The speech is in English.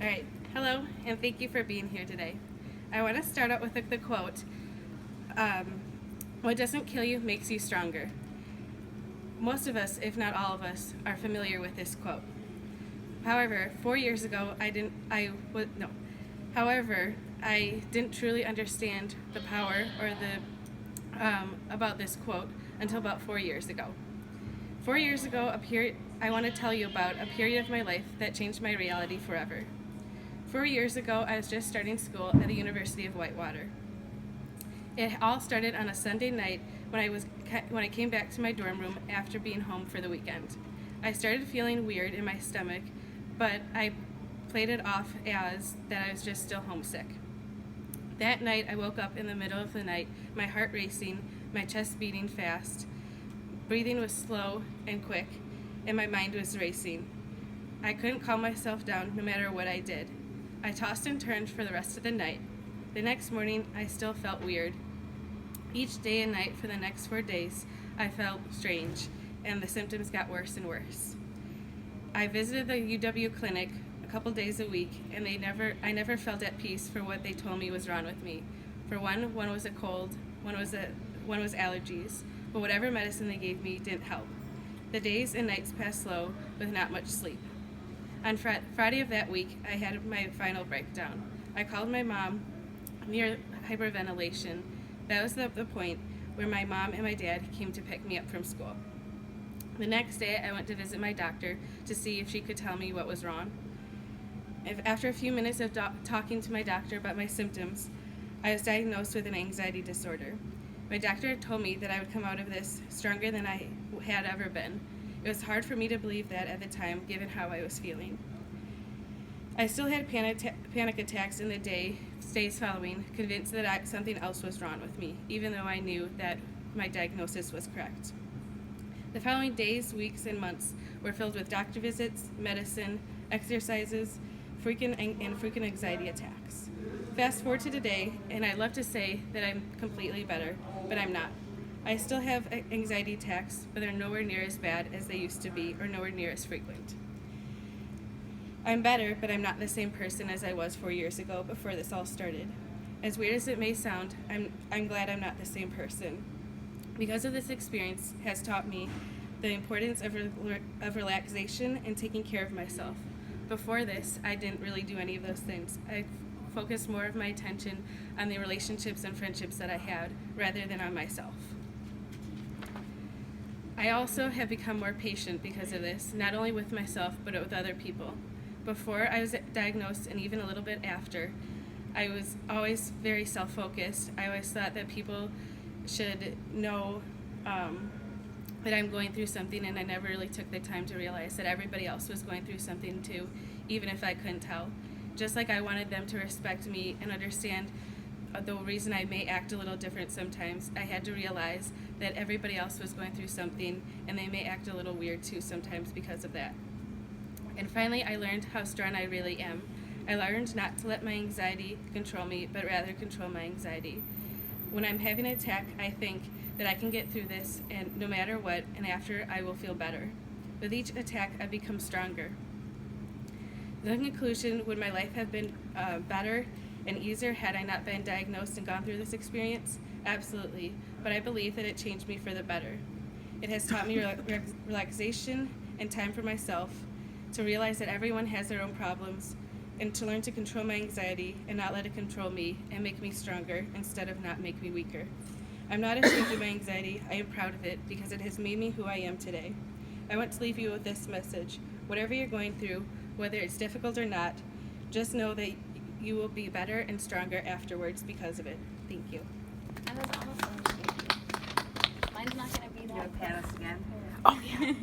All right, hello, and thank you for being here today. I want to start out with the quote, what doesn't kill you makes you stronger. Most of us, if not all of us, are familiar with this quote. However, 4 years ago, I didn't truly understand the power or about this quote until about 4 years ago. 4 years ago, I want to tell you about a period of my life that changed my reality forever. 4 years ago, I was just starting school at the University of Whitewater. It all started on a Sunday night when I came back to my dorm room after being home for the weekend. I started feeling weird in my stomach, but I played it off as that I was just still homesick. That night, I woke up in the middle of the night, my heart racing, my chest beating fast, breathing was slow and quick, and my mind was racing. I couldn't calm myself down no matter what I did. I tossed and turned for the rest of the night. The next morning, I still felt weird. Each day and night for the next 4 days, I felt strange, and the symptoms got worse and worse. I visited the UW clinic a couple days a week, and I never felt at peace for what they told me was wrong with me. For one was a cold, one was allergies, but whatever medicine they gave me didn't help. The days and nights passed slow with not much sleep. On Friday of that week, I had my final breakdown. I called my mom near hyperventilation. That was the point where my mom and my dad came to pick me up from school. The next day, I went to visit my doctor to see if she could tell me what was wrong. After a few minutes of talking to my doctor about my symptoms, I was diagnosed with an anxiety disorder. My doctor told me that I would come out of this stronger than I had ever been. It was hard for me to believe that at the time, given how I was feeling. I still had panic attacks in the days following, convinced that something else was wrong with me, even though I knew that my diagnosis was correct. The following days, weeks, and months were filled with doctor visits, medicine, exercises, frequent anxiety attacks. Fast forward to today, and I'd love to say that I'm completely better, but I'm not. I still have anxiety attacks, but they're nowhere near as bad as they used to be, or nowhere near as frequent. I'm better, but I'm not the same person as I was 4 years ago before this all started. As weird as it may sound, I'm glad I'm not the same person. Because of this experience has taught me the importance of relaxation and taking care of myself. Before this, I didn't really do any of those things. I focused more of my attention on the relationships and friendships that I had rather than on myself. I also have become more patient because of this, not only with myself, but with other people. Before I was diagnosed, and even a little bit after, I was always very self-focused. I always thought that people should know that I'm going through something, and I never really took the time to realize that everybody else was going through something too, even if I couldn't tell. Just like I wanted them to respect me and understand the reason I may act a little different sometimes, I had to realize that everybody else was going through something, and they may act a little weird too sometimes because of that. And finally, I learned how strong I really am. I learned not to let my anxiety control me, but rather control my anxiety. When I'm having an attack, I think that I can get through this, and no matter what, and after I will feel better. With each attack, I become stronger. The conclusion, would my life have been better and easier had I not been diagnosed and gone through this experience? Absolutely, but I believe that it changed me for the better. It has taught me relaxation and time for myself, to realize that everyone has their own problems, and to learn to control my anxiety and not let it control me and make me stronger instead of not make me weaker. I'm not ashamed of my anxiety. I am proud of it because it has made me who I am today. I want to leave you with this message. Whatever you're going through, whether it's difficult or not, just know that you will be better and stronger afterwards because of it. Thank you. That was awesome. Mine's not going to be that. You want to pat us again? Oh, yeah.